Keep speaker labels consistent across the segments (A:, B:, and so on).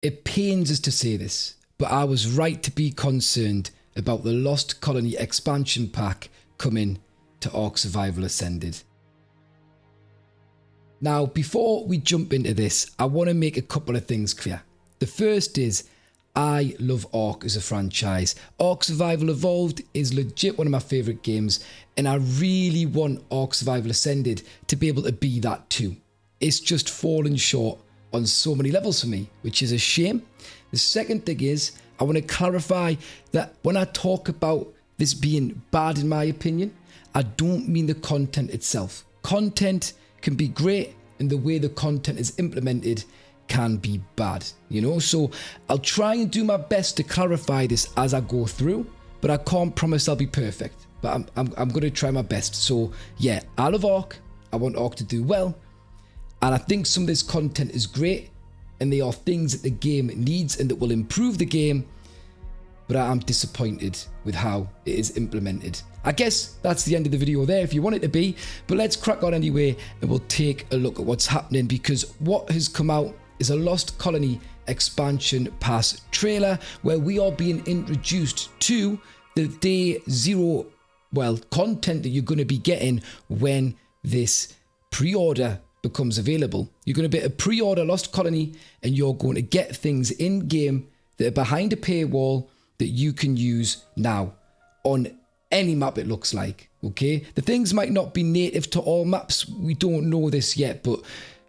A: It pains us to say this, but I was right to be concerned about the Lost Colony expansion pack coming to Ark Survival Ascended. Now, before we jump into this, I want to make a couple of things clear. The first is, I love Ark as a franchise. Ark Survival Evolved is legit one of my favourite games, and I really want Ark Survival Ascended to be able to be that too. It's just fallen short on so many levels for me, which is a shame. The second thing is, I want to clarify that when I talk about this being bad in my opinion, I don't mean the content itself. Content can be great, and the way the content is implemented can be bad, you know? So I'll try and do my best to clarify this as I go through, but I can't promise I'll be perfect, but I'm going to try my best. So yeah, I love Ark. I want Ark to do well. And I think some of this content is great, and they are things that the game needs and that will improve the game, but I am disappointed with how it is implemented. I guess that's the end of the video there if you want it to be, but let's crack on anyway, and we'll take a look at what's happening, because what has come out is a Lost Colony expansion pass trailer where we are being introduced to the day zero, well, content that you're going to be getting when this pre-order becomes available. You're going to be a pre-order Lost Colony, and you're going to get things in game that are behind a paywall that you can use now on any map, it looks like. Okay, the things might not be native to all maps, we don't know this yet, but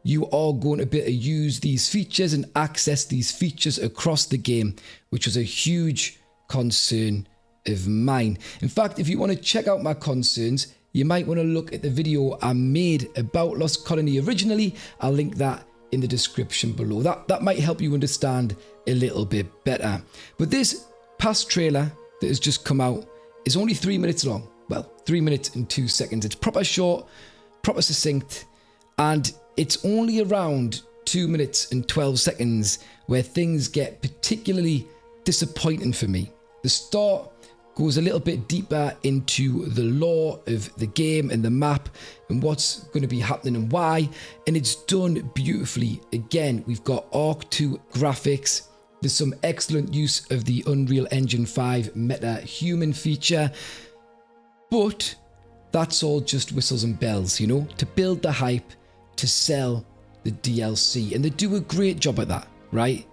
A: you are going to be able to use these features and access these features across the game, which was a huge concern of mine. In fact, if you want to check out my concerns, you might want to look at the video I made about Lost Colony originally. I'll link that in the description below. That might help you understand a little bit better. But this past trailer that has just come out is only 3 minutes long. Well, 3 minutes and 2 seconds. It's proper short, proper succinct, and it's only around 2 minutes and 12 seconds where things get particularly disappointing for me. The start goes a little bit deeper into the lore of the game and the map and what's going to be happening and why, and it's done beautifully. Again, we've got Ark 2 graphics. There's some excellent use of the Unreal Engine 5 meta human feature, but that's all just whistles and bells, you know, to build the hype, to sell the DLC, and they do a great job at that, right?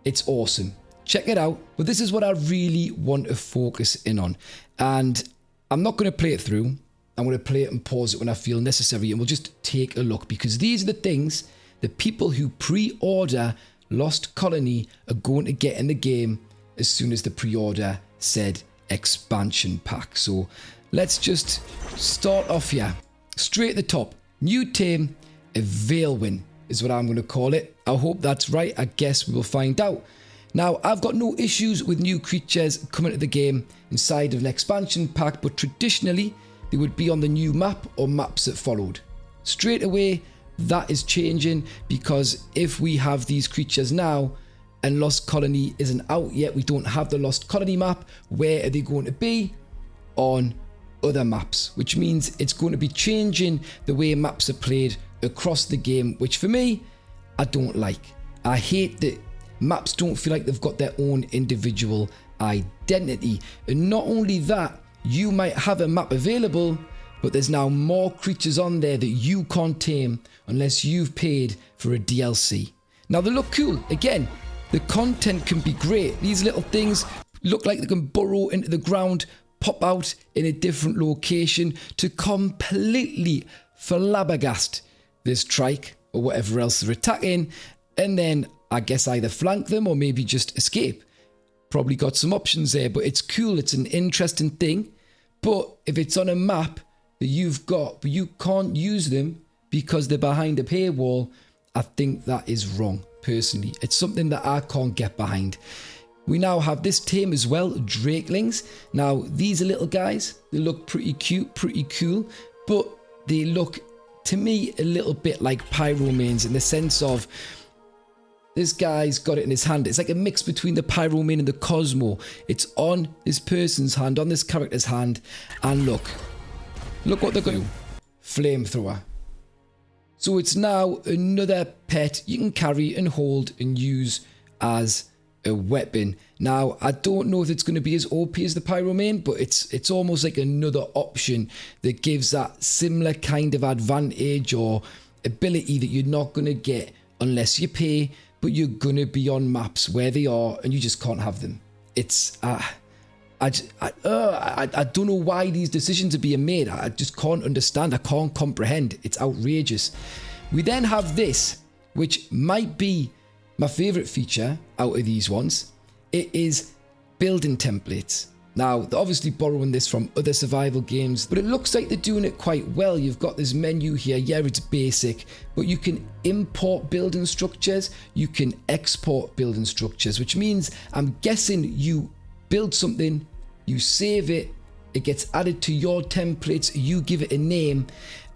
A: It's awesome. Check it out. But this is what I really want to focus in on, and I'm not going to play it through. I'm going to play it and pause it when I feel necessary, and we'll just take a look, because these are the things that people who pre-order Lost Colony are going to get in the game as soon as the pre-order said expansion pack. So let's just start off here. Straight at the top. New tame, a Veilwyn is what I'm going to call it. I hope that's right. I guess we will find out. Now, I've got no issues with new creatures coming to the game inside of an expansion pack, but traditionally they would be on the new map or maps that followed. Straight away, that is changing, because if we have these creatures now and Lost Colony isn't out yet, we don't have the Lost Colony map, where are they going to be? On other maps, which means it's going to be changing the way maps are played across the game, which for me, I don't like. I hate that maps don't feel like they've got their own individual identity. And not only that, you might have a map available, but there's now more creatures on there that you can't tame unless you've paid for a DLC. Now, they look cool. Again, the content can be great. These little things look like they can burrow into the ground, pop out in a different location to completely flabbergast this trike or whatever else they're attacking, and then I guess either flank them or maybe just escape. Probably got some options there, but it's cool. It's an interesting thing. But if it's on a map that you've got, but you can't use them because they're behind a paywall, I think that is wrong, personally. It's something that I can't get behind. We now have this tame as well, Drakelings. Now, these are little guys. They look pretty cute, pretty cool, but they look, to me, a little bit like Pyromanes in the sense of this guy's got it in his hand. It's like a mix between the Pyromane and the Cosmo. It's on this person's hand, on this character's hand, and look what they're going to do. Flamethrower. So it's now another pet you can carry and hold and use as a weapon. Now, I don't know if it's going to be as OP as the Pyromane, but it's almost like another option that gives that similar kind of advantage or ability that you're not going to get unless you pay, but you're going to be on maps where they are and you just can't have them. It's I don't know why these decisions are being made. I just can't understand. I can't comprehend. It's outrageous. We then have this, which might be my favorite feature out of these ones. It is building templates. Now, they're obviously borrowing this from other survival games, but it looks like they're doing it quite well. You've got this menu here. Yeah, it's basic, but you can import building structures. You can export building structures, which means I'm guessing you build something, you save it, it gets added to your templates, you give it a name,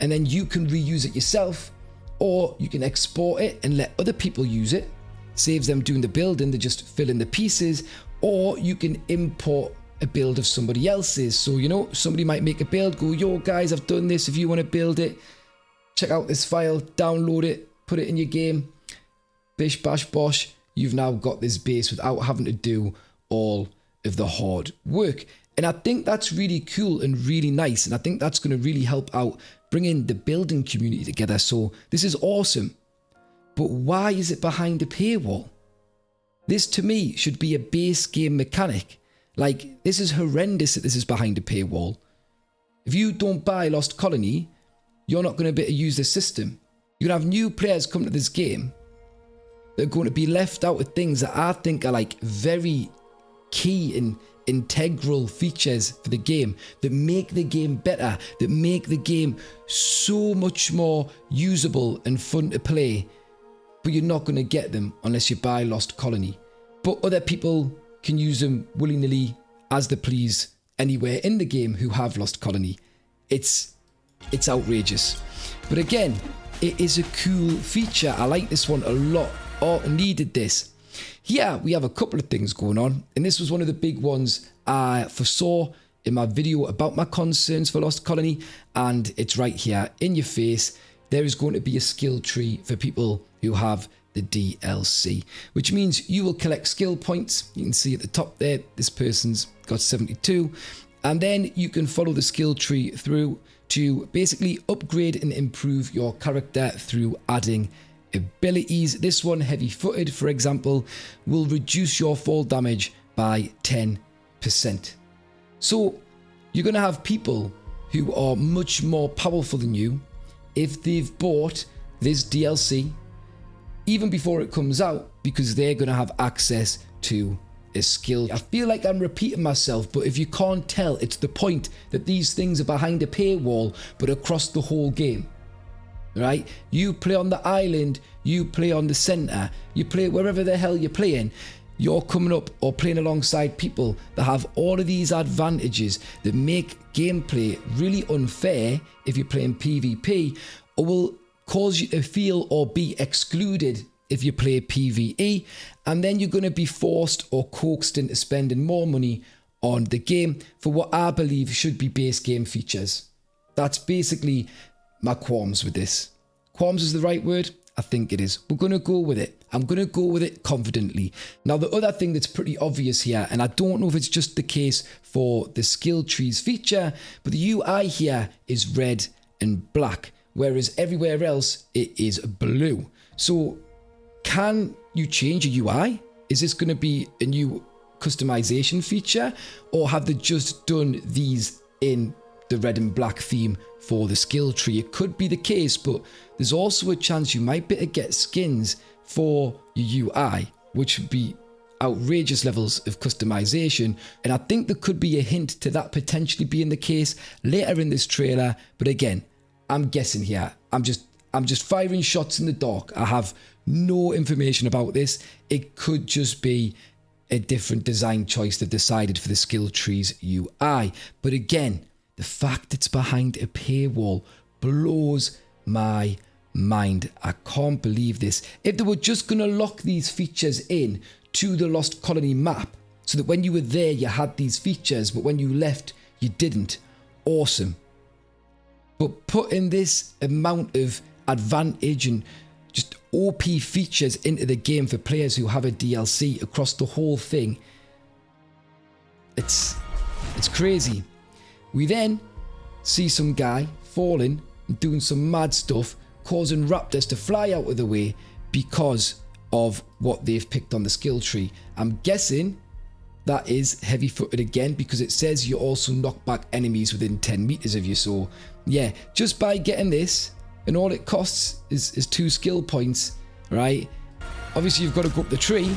A: and then you can reuse it yourself, or you can export it and let other people use it. Saves them doing the building, they just fill in the pieces, or you can import a build of somebody else's. So, you know, somebody might make a build, go, yo guys, I've done this, if you want to build it, check out this file, download it, put it in your game, bish bash bosh, you've now got this base without having to do all of the hard work. And I think that's really cool and really nice, and I think that's going to really help out bringing the building community together. So this is awesome. But why is it behind a paywall? This to me should be a base game mechanic. Like, this is horrendous that this is behind a paywall. If you don't buy Lost Colony, you're not going to be able to use the system. You're going to have new players come to this game that are going to be left out of things that I think are like very key and integral features for the game, that make the game better, that make the game so much more usable and fun to play. But you're not going to get them unless you buy Lost Colony. But other people can use them willy-nilly as they please anywhere in the game who have Lost Colony. It's outrageous. But again, it is a cool feature. I like this one a lot. Ark needed this. Here we have a couple of things going on, and this was one of the big ones I foresaw in my video about my concerns for Lost Colony, and it's right here in your face. There is going to be a skill tree for people who have the DLC, which means you will collect skill points. You can see at the top there, this person's got 72, and then you can follow the skill tree through to basically upgrade and improve your character through adding abilities. This one, heavy footed, for example, will reduce your fall damage by 10%. So you're going to have people who are much more powerful than you if they've bought this DLC even before it comes out, because they're going to have access to a skill. I feel like I'm repeating myself, but if you can't tell, it's the point that these things are behind a paywall but across the whole game. Right? You play on the island, you play on the center, you play wherever the hell you're playing, you're coming up or playing alongside people that have all of these advantages that make gameplay really unfair if you're playing PvP, or will cause you to feel or be excluded if you play PvE, and then you're going to be forced or coaxed into spending more money on the game for what I believe should be base game features. That's basically my qualms with this. Qualms is the right word? I think it is. We're going to go with it. I'm going to go with it confidently. Now, the other thing that's pretty obvious here, and I don't know if it's just the case for the skill trees feature, but the UI here is red and black, whereas everywhere else it is blue. So can you change a UI? Is this going to be a new customization feature, or have they just done these in the red and black theme for the skill tree? It could be the case, but there's also a chance you might be able to get skins for your UI, which would be outrageous levels of customization. And I think there could be a hint to that potentially being the case later in this trailer. But again, I'm guessing here. I'm just firing shots in the dark. I have no information about this. It could just be a different design choice they've decided for the skill trees UI. But again, the fact it's behind a paywall blows my mind. I can't believe this. If they were just going to lock these features in to the Lost Colony map, so that when you were there you had these features, but when you left you didn't, awesome. But putting this amount of advantage and just OP features into the game for players who have a DLC across the whole thing. It's crazy. We then see some guy falling and doing some mad stuff, causing raptors to fly out of the way because of what they've picked on the skill tree. I'm guessing that is heavy-footed again, because it says you also knock back enemies within 10 meters of you. So yeah, just by getting this, and all it costs is 2 skill points, right? Obviously you've got to go up the tree,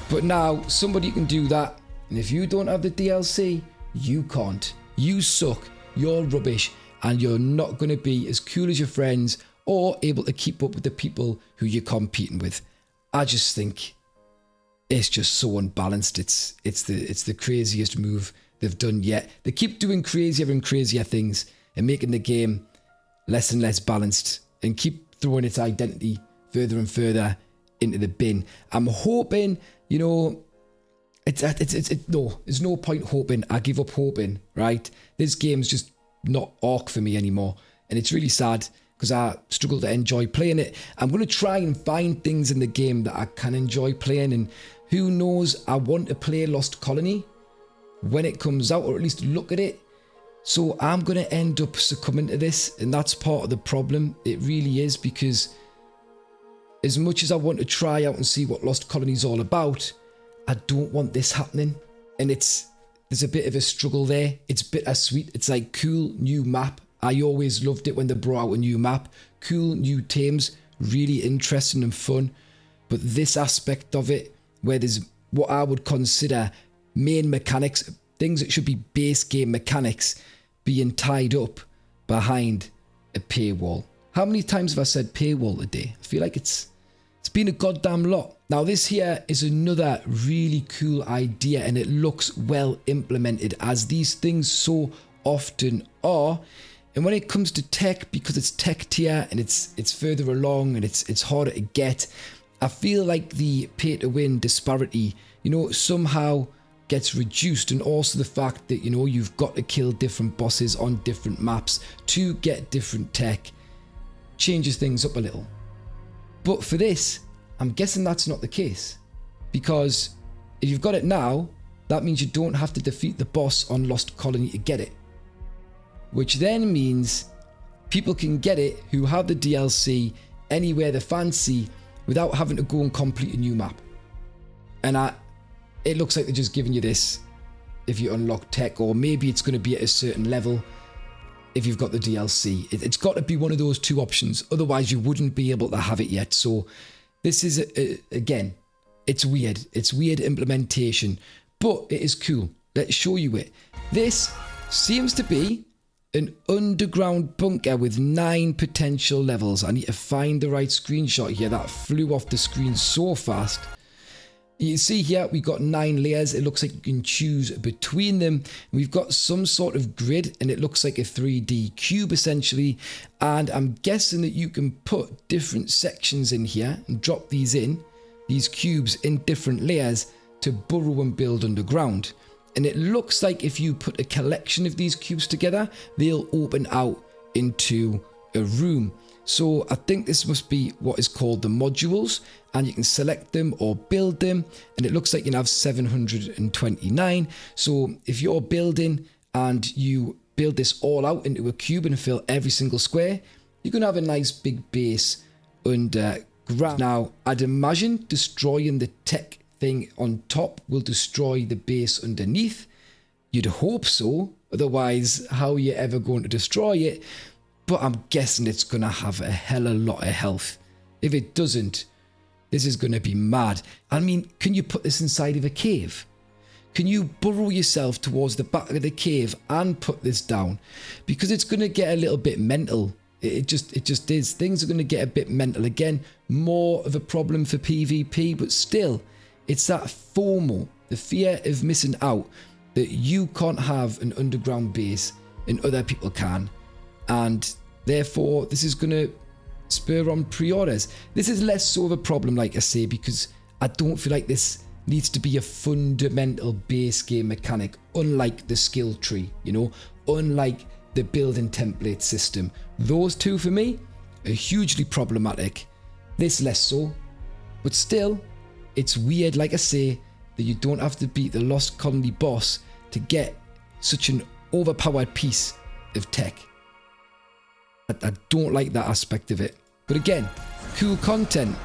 A: but now somebody can do that, and if you don't have the DLC, you can't. You suck, you're rubbish, and you're not going to be as cool as your friends or able to keep up with the people who you're competing with. I just think it's just so unbalanced. It's the craziest move they've done yet. They keep doing crazier and crazier things and making the game less and less balanced, and keep throwing its identity further and further into the bin. I'm hoping, you know, no, there's no point hoping. I give up hoping, right? This game's just not Ark for me anymore, and it's really sad because I struggle to enjoy playing it. I'm going to try and find things in the game that I can enjoy playing, and who knows, I want to play Lost Colony when it comes out, or at least look at it. So I'm going to end up succumbing to this, and that's part of the problem. It really is, because as much as I want to try out and see what Lost Colony is all about, I don't want this happening. And there's a bit of a struggle there. It's bittersweet. It's like, cool new map. I always loved it when they brought out a new map. Cool new teams, really interesting and fun. But this aspect of it, where there's what I would consider main mechanics, things that should be base game mechanics, being tied up behind a paywall. How many times have I said paywall today? I feel like it's been a goddamn lot. Now this here is another really cool idea, and it looks well implemented, as these things so often are. And when it comes to tech, because it's tech tier and it's further along and it's harder to get, I feel like the pay to win disparity, you know, somehow gets reduced. And also the fact that, you know, you've got to kill different bosses on different maps to get different tech changes things up a little. But for this, I'm guessing that's not the case, because if you've got it now, that means you don't have to defeat the boss on Lost Colony to get it, which then means people can get it who have the DLC anywhere they fancy without having to go and complete a new map. And it looks like they're just giving you this if you unlock tech, or maybe it's going to be at a certain level if you've got the DLC. It's got to be one of those two options, otherwise you wouldn't be able to have it yet. So this is, again, it's weird. It's weird implementation, but it is cool. Let's show you it. This seems to be an underground bunker with 9 potential levels. I need to find the right screenshot here. That flew off the screen so fast. You see here, we've got 9 layers. It looks like you can choose between them. We've got some sort of grid, and it looks like a 3D cube essentially. And I'm guessing that you can put different sections in here and drop these cubes in different layers to burrow and build underground. And it looks like if you put a collection of these cubes together, they'll open out into a room. So I think this must be what is called the modules, and you can select them or build them, and it looks like you can have 729. So if you're building and you build this all out into a cube and fill every single square, you can have a nice big base underground. Now I'd imagine destroying the tech thing on top will destroy the base underneath. You'd hope so, otherwise how are you ever going to destroy it? But I'm guessing it's going to have a hell of a lot of health. If it doesn't, this is going to be mad. I mean, can you put this inside of a cave? Can you burrow yourself towards the back of the cave and put this down? Because it's going to get a little bit mental. It just is. Things are going to get a bit mental. Again, more of a problem for PvP, but still, it's that FOMO, the fear of missing out, that you can't have an underground base and other people can. And therefore, this is going to spur on pre-orders. This is less so of a problem, like I say, because I don't feel like this needs to be a fundamental base game mechanic, unlike the skill tree, you know, unlike the building template system. Those two, for me, are hugely problematic. This less so. But still, it's weird, like I say, that you don't have to beat the Lost Colony boss to get such an overpowered piece of tech. I don't like that aspect of it. But again, cool content.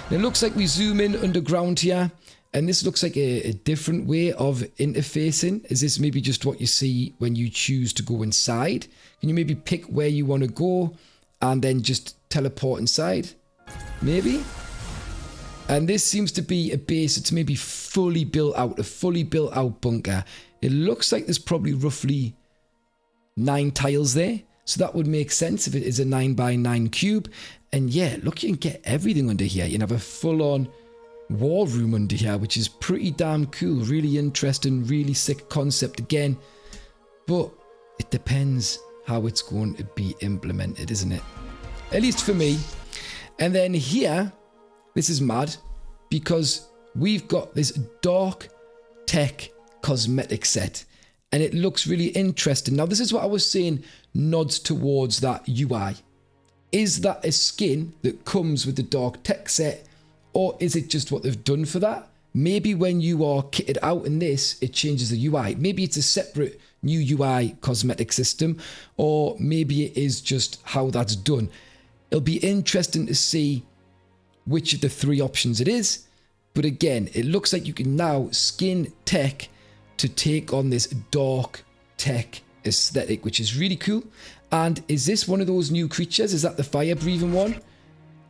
A: And it looks like we zoom in underground here, and this looks like a different way of interfacing. Is this maybe just what you see when you choose to go inside? Can you maybe pick where you want to go and then just teleport inside? Maybe? And this seems to be a base that's maybe fully built out, a fully built out bunker. It looks like there's probably roughly 9 tiles there. So that would make sense if it is a 9x9 cube. And yeah, look, you can get everything under here. You can have a full-on war room under here, which is pretty damn cool. Really interesting, really sick concept again. But it depends how it's going to be implemented, isn't it? At least for me. And then here, this is mad, because we've got this dark tech cosmetic set. And it looks really interesting. Now, this is what I was saying nods towards that UI. Is that a skin that comes with the dark tech set, or is it just what they've done for that? Maybe when you are kitted out in this, it changes the UI. Maybe it's a separate new UI cosmetic system, or maybe it is just how that's done. It'll be interesting to see which of the 3 options it is. But again, it looks like you can now skin tech to take on this dark tech aesthetic, which is really cool. And is this one of those new creatures? Is that the fire breathing one?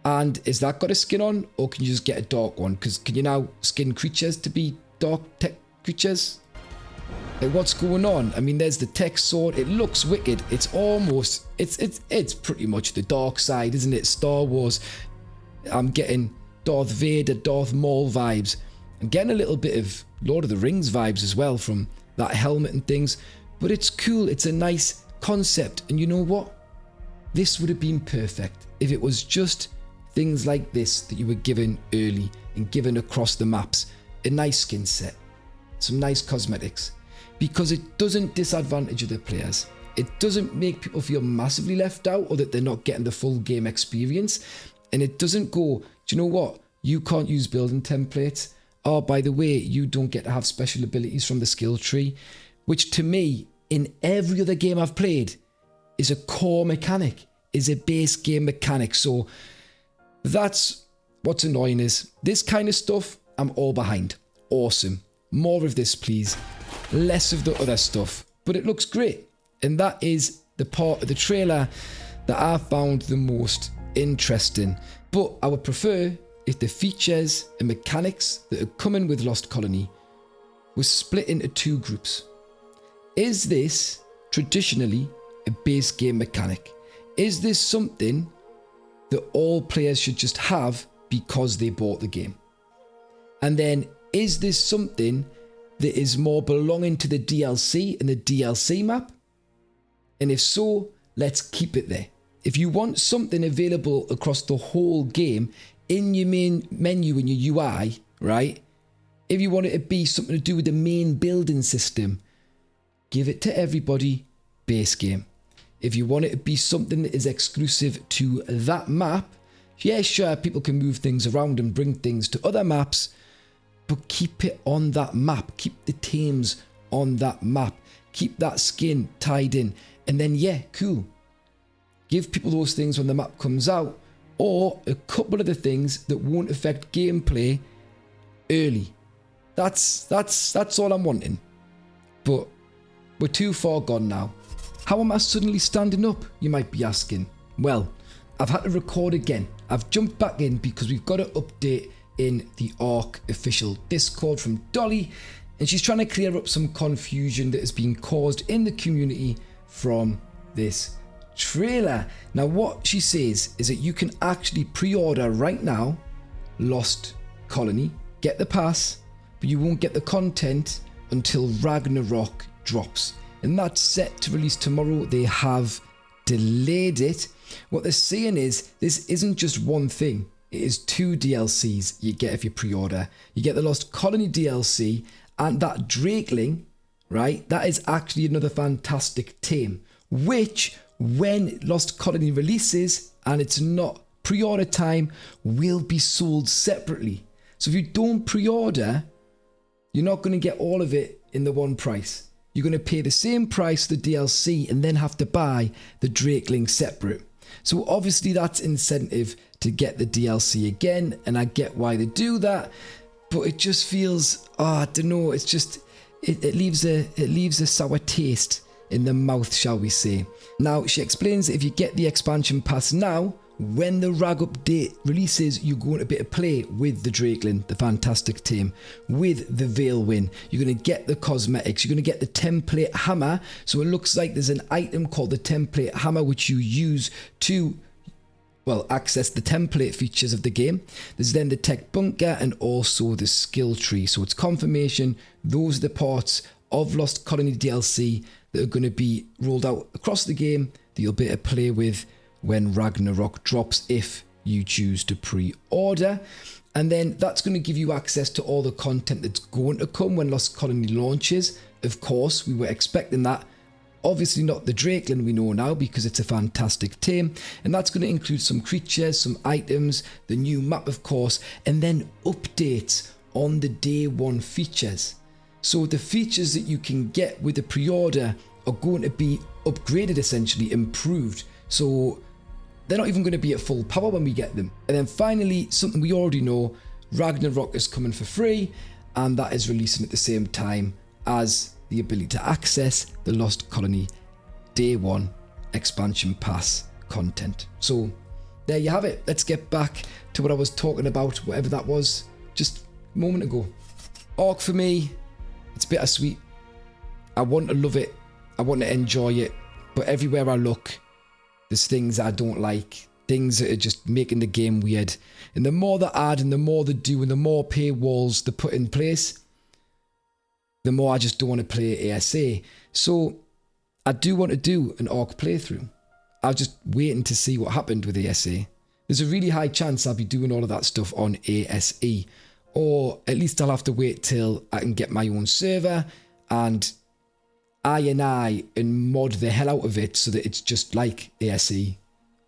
A: And is that got a skin on, or can you just get a dark one? Because can you now skin creatures to be dark tech creatures? Like, what's going on? I mean, there's the tech sword. It looks wicked. It's almost, it's pretty much the dark side, isn't it? Star Wars. I'm getting Darth Vader, Darth Maul vibes. I'm getting a little bit of Lord of the Rings vibes as well from that helmet and things. But it's cool. It's a nice concept. And you know what? This would have been perfect if it was just things like this that you were given early and given across the maps. A nice skin set. Some nice cosmetics. Because it doesn't disadvantage other players. It doesn't make people feel massively left out or that they're not getting the full game experience. And it doesn't go, do you know what? You can't use building templates. Oh, by the way, you don't get to have special abilities from the skill tree. Which to me, in every other game I've played, is a core mechanic. Is a base game mechanic. So that's what's annoying is this kind of stuff I'm all behind. Awesome. More of this, please. Less of the other stuff. But it looks great. And that is the part of the trailer that I found the most interesting. But I would prefer if the features and mechanics that are coming with Lost Colony was split into 2 groups. Is this traditionally a base game mechanic? Is this something that all players should just have because they bought the game? And then is this something that is more belonging to the DLC and the DLC map? And if so, let's keep it there. If you want something available across the whole game in your main menu in your UI, right? If you want it to be something to do with the main building system, give it to everybody, base game. If you want it to be something that is exclusive to that map, yeah, sure, people can move things around and bring things to other maps, but keep it on that map. Keep the teams on that map. Keep that skin tied in. And then, yeah, cool. Give people those things when the map comes out, or a couple of the things that won't affect gameplay early. That's all I'm wanting. But we're too far gone now. How am I suddenly standing up, you might be asking? Well, I've had to record again. I've jumped back in because we've got an update in the ARK official Discord from Dolly, and she's trying to clear up some confusion that has been caused in the community from this trailer. Now, what she says is that you can actually pre-order right now Lost Colony, get the pass, but you won't get the content until Ragnarok drops. And that's set to release tomorrow. They have delayed it. What they're saying is this isn't just one thing. It is 2 DLCs you get if you pre-order. You get the Lost Colony DLC and that Drakeling, right? That is actually another fantastic tame, which when Lost Colony releases and it's not pre-order time will be sold separately. So if you don't pre-order, you're not going to get all of it in the one price. You're going to pay the same price for the DLC and then have to buy the Drakeling separate. So obviously that's incentive to get the DLC again, and I get why they do that, but it just feels, I don't know, it's just, it leaves a sour taste in the mouth, shall we say. Now, she explains that if you get the expansion pass now, when the RAG update releases, you're going to be able to play with the Drakeling, the fantastic team, with the Veilwind. You're going to get the cosmetics. You're going to get the template hammer. So it looks like there's an item called the template hammer, which you use to, well, access the template features of the game. There's then the tech bunker and also the skill tree. So it's confirmation. Those are the parts of Lost Colony DLC that are going to be rolled out across the game that you'll be able to play with when Ragnarok drops, if you choose to pre-order. And then that's going to give you access to all the content that's going to come when Lost Colony launches. Of course, we were expecting that. Obviously not the Drakeling we know now, because it's a fantastic team. And that's going to include some creatures, some items, the new map of course, and then updates on the day one features. So the features that you can get with the pre-order are going to be upgraded, essentially improved. So they're not even going to be at full power when we get them. And then finally, something we already know, Ragnarok is coming for free, and that is releasing at the same time as the ability to access the Lost Colony Day 1 expansion pass content. So there you have it. Let's get back to what I was talking about, whatever that was just a moment ago. Ark for me, it's bittersweet. I want to love it. I want to enjoy it. But everywhere I look, there's things I don't like, things that are just making the game weird. And the more they add and the more they do and the more paywalls they put in place, the more I just don't want to play ASA. So I do want to do an Ark playthrough. I'm just waiting to see what happened with ASA. There's a really high chance I'll be doing all of that stuff on ASE. Or at least I'll have to wait till I can get my own server and mod the hell out of it so that it's just like ASE,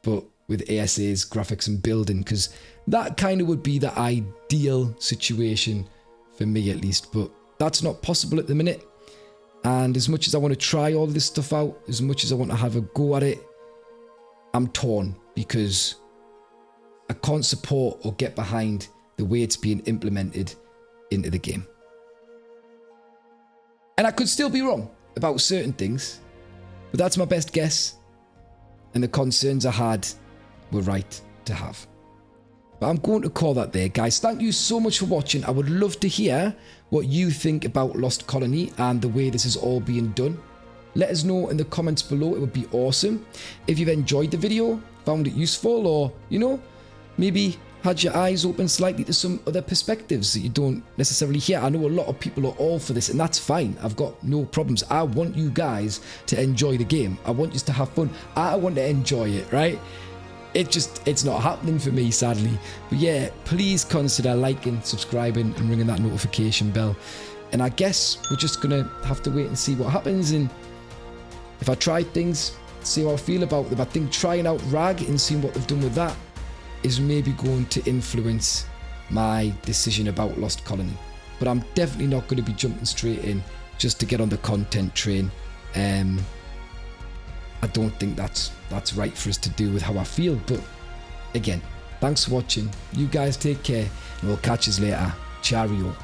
A: but with ASA's graphics and building, because that kind of would be the ideal situation for me at least, but that's not possible at the minute. And as much as I want to try all this stuff out, as much as I want to have a go at it, I'm torn because I can't support or get behind the way it's being implemented into the game. And I could still be wrong about certain things, but that's my best guess, and the concerns I had were right to have. But I'm going to call that there, guys. Thank you so much for watching. I would love to hear what you think about Lost Colony and the way this is all being done. Let us know in the comments below. It would be awesome. If you've enjoyed the video, found it useful, or, you know, maybe had your eyes open slightly to some other perspectives that you don't necessarily hear. I know a lot of people are all for this, and that's fine. I've got no problems. I want you guys to enjoy the game. I want you to have fun. I want to enjoy it, right? It's not happening for me, sadly. But yeah, please consider liking, subscribing, and ringing that notification bell. And I guess we're just going to have to wait and see what happens. And if I try things, see how I feel about them. I think trying out RAG and seeing what they've done with that is maybe going to influence my decision about Lost Colony. But I'm definitely not going to be jumping straight in just to get on the content train. I don't think that's right for us to do with how I feel. But again, thanks for watching. You guys take care, and we'll catch us later. Cheerio.